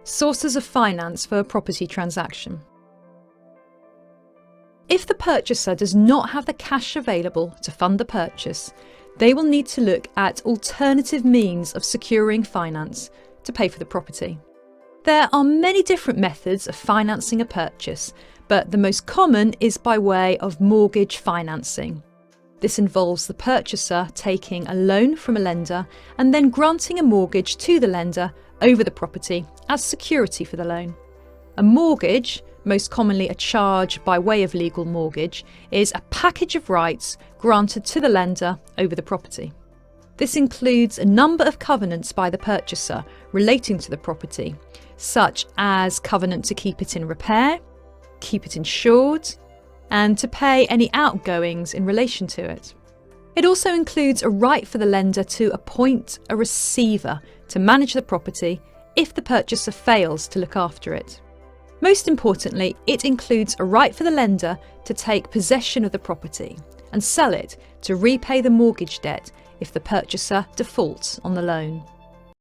Sources of finance for a property transaction. If the purchaser does not have the cash available to fund the purchase, they will need to look at alternative means of securing finance to pay for the property. There are many different methods of financing a purchase, but the most common is by way of mortgage financing. This involves the purchaser taking a loan from a lender and then granting a mortgage to the lender over the property as security for the loan. A mortgage, most commonly a charge by way of legal mortgage, is a package of rights granted to the lender over the property. This includes a number of covenants by the purchaser relating to the property, such as covenant to keep it in repair, keep it insured, and to pay any outgoings in relation to it. It also includes a right for the lender to appoint a receiver to manage the property if the purchaser fails to look after it. Most importantly, it includes a right for the lender to take possession of the property and sell it to repay the mortgage debt if the purchaser defaults on the loan.